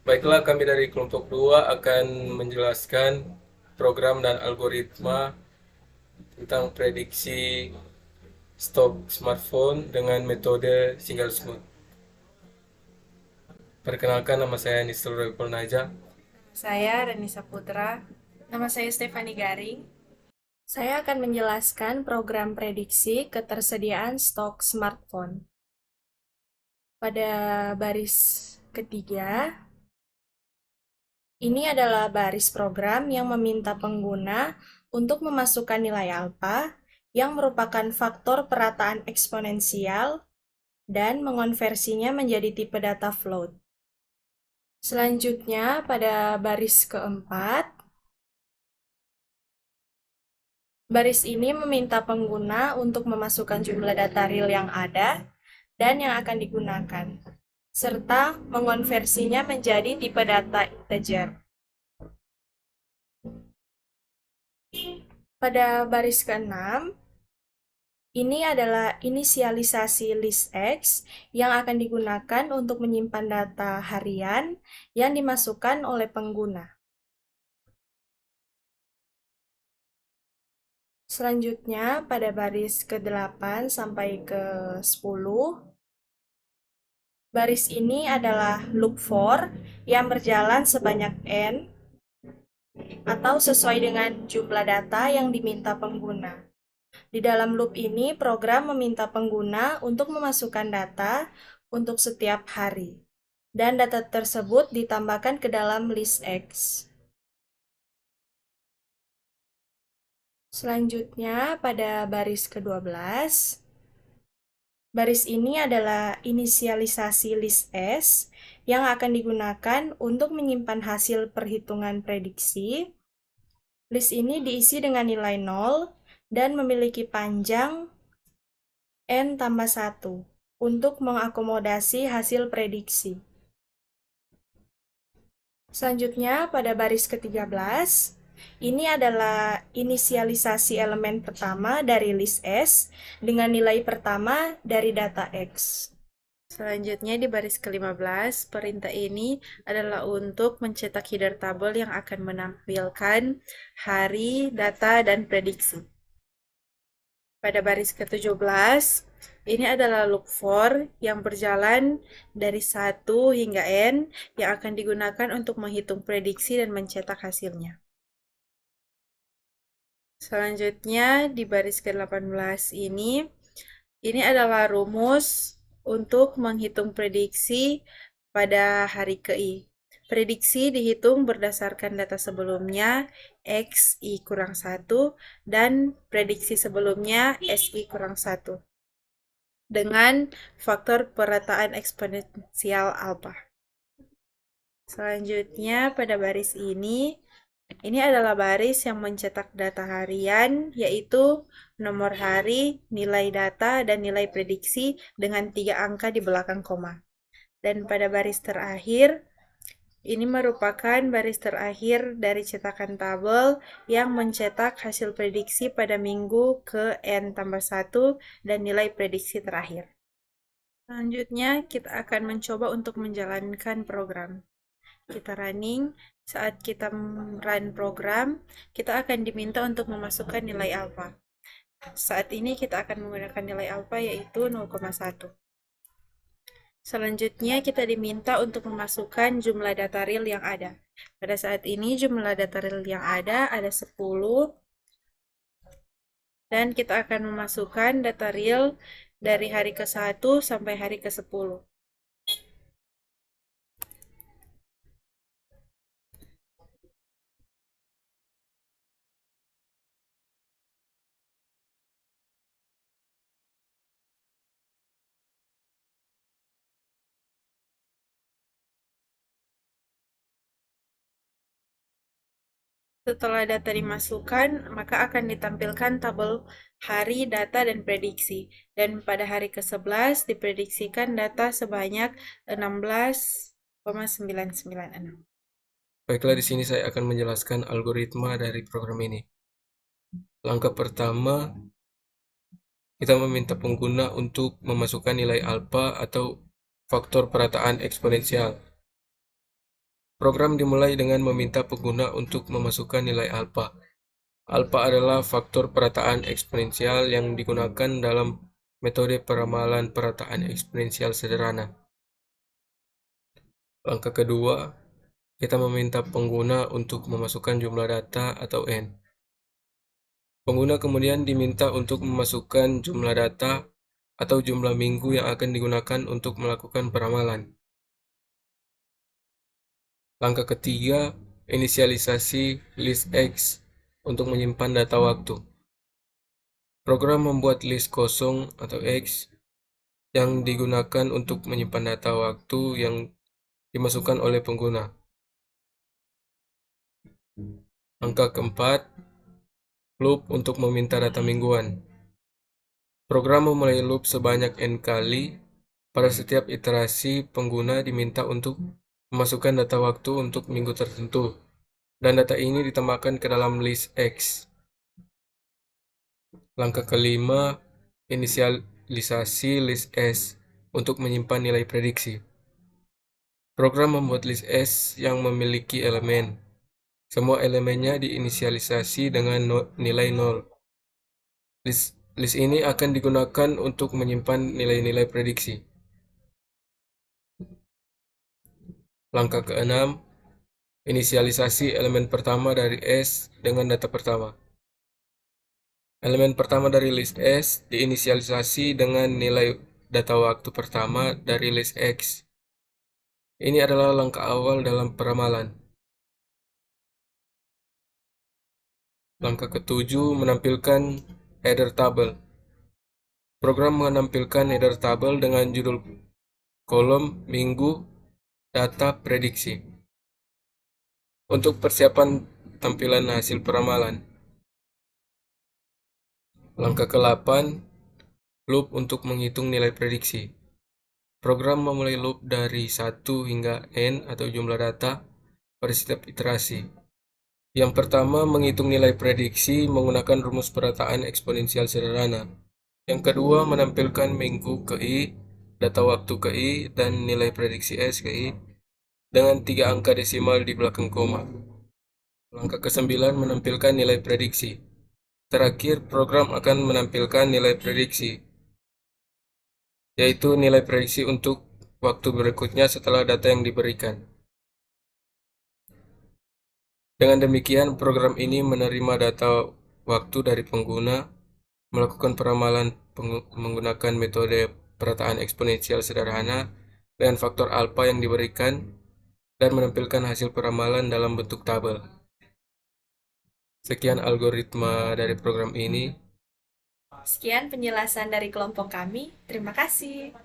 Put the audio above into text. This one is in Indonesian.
Baiklah, kami dari kelompok 2 akan menjelaskan program dan algoritma tentang prediksi stok smartphone dengan metode single smooth. Perkenalkan, nama saya Nisrul Repul Naja. Saya Reni Saputra. Nama saya Stefani Garing. Saya akan menjelaskan program prediksi ketersediaan stok smartphone. Pada baris ketiga, ini adalah baris program yang meminta pengguna untuk memasukkan nilai alfa yang merupakan faktor perataan eksponensial dan mengonversinya menjadi tipe data float. Selanjutnya, pada baris keempat, baris ini meminta pengguna untuk memasukkan jumlah data real yang ada dan yang akan digunakan, serta mengonversinya menjadi tipe data integer. Pada baris keenam, ini adalah inisialisasi list X yang akan digunakan untuk menyimpan data harian yang dimasukkan oleh pengguna. Selanjutnya, pada baris ke-8 sampai ke-10, baris ini adalah loop for yang berjalan sebanyak N atau sesuai dengan jumlah data yang diminta pengguna. Di dalam loop ini, program meminta pengguna untuk memasukkan data untuk setiap hari. Dan data tersebut ditambahkan ke dalam list X. Selanjutnya, pada baris ke-12, baris ini adalah inisialisasi list S yang akan digunakan untuk menyimpan hasil perhitungan prediksi. List ini diisi dengan nilai 0 dan memiliki panjang N tambah 1 untuk mengakomodasi hasil prediksi. Selanjutnya, pada baris ke-13, ini adalah inisialisasi elemen pertama dari list S dengan nilai pertama dari data X. Selanjutnya di baris ke-15, perintah ini adalah untuk mencetak header tabel yang akan menampilkan hari, data, dan prediksi. Pada baris ke-17, ini adalah loop for yang berjalan dari 1 hingga N yang akan digunakan untuk menghitung prediksi dan mencetak hasilnya. Selanjutnya di baris ke-18 ini adalah rumus untuk menghitung prediksi pada hari ke-I. Prediksi dihitung berdasarkan data sebelumnya X, I kurang 1, dan prediksi sebelumnya SI kurang 1 dengan faktor perataan eksponensial alfa. Selanjutnya pada baris ini adalah baris yang mencetak data harian, yaitu nomor hari, nilai data, dan nilai prediksi dengan 3 angka di belakang koma. Dan pada baris terakhir, ini merupakan baris terakhir dari cetakan tabel yang mencetak hasil prediksi pada minggu ke N tambah 1 dan nilai prediksi terakhir. Selanjutnya, kita akan mencoba untuk menjalankan program. Kita running, saat kita run program, kita akan diminta untuk memasukkan nilai alfa. Saat ini kita akan menggunakan nilai alfa yaitu 0,1. Selanjutnya kita diminta untuk memasukkan jumlah data real yang ada. Pada saat ini jumlah data real yang ada 10 dan kita akan memasukkan data real dari hari ke-1 sampai hari ke-10. Setelah data dimasukkan, maka akan ditampilkan tabel hari, data, dan prediksi. Dan pada hari ke-11 diprediksikan data sebanyak 16,996. Baiklah, di sini saya akan menjelaskan algoritma dari program ini. Langkah pertama, kita meminta pengguna untuk memasukkan nilai alfa atau faktor perataan eksponensial. Program dimulai dengan meminta pengguna untuk memasukkan nilai alfa. Alfa adalah faktor perataan eksponensial yang digunakan dalam metode peramalan perataan eksponensial sederhana. Langkah kedua, kita meminta pengguna untuk memasukkan jumlah data atau N. Pengguna kemudian diminta untuk memasukkan jumlah data atau jumlah minggu yang akan digunakan untuk melakukan peramalan. Langkah ketiga, inisialisasi list X untuk menyimpan data waktu. Program membuat list kosong atau X yang digunakan untuk menyimpan data waktu yang dimasukkan oleh pengguna. Langkah keempat, loop untuk meminta data mingguan. Program memulai loop sebanyak N kali. Pada setiap iterasi, pengguna diminta untuk memasukkan data waktu untuk minggu tertentu, dan data ini ditambahkan ke dalam list X. Langkah kelima, inisialisasi list S untuk menyimpan nilai prediksi. Program membuat list S yang memiliki elemen. Semua elemennya diinisialisasi dengan nilai 0. List ini akan digunakan untuk menyimpan nilai-nilai prediksi. Langkah keenam, inisialisasi elemen pertama dari S dengan data pertama. Elemen pertama dari list S diinisialisasi dengan nilai data waktu pertama dari list X. Ini adalah langkah awal dalam peramalan. Langkah ketujuh, menampilkan header table. Program menampilkan header table dengan judul kolom, minggu, data, prediksi. Untuk persiapan tampilan hasil peramalan. Langkah ke-8, loop untuk menghitung nilai prediksi. Program memulai loop dari 1 hingga N atau jumlah data pada setiap iterasi. Yang pertama, menghitung nilai prediksi menggunakan rumus perataan eksponensial sederhana. Yang kedua, menampilkan minggu ke I, data waktu ke I, dan nilai prediksi S ke I dengan 3 angka desimal di belakang koma. Langkah ke-9, menampilkan nilai prediksi. Terakhir, program akan menampilkan nilai prediksi, yaitu nilai prediksi untuk waktu berikutnya setelah data yang diberikan. Dengan demikian, program ini menerima data waktu dari pengguna, melakukan peramalan menggunakan metode perataan eksponensial sederhana dengan faktor alfa yang diberikan, dan menampilkan hasil peramalan dalam bentuk tabel. Sekian algoritma dari program ini. Sekian penjelasan dari kelompok kami. Terima kasih.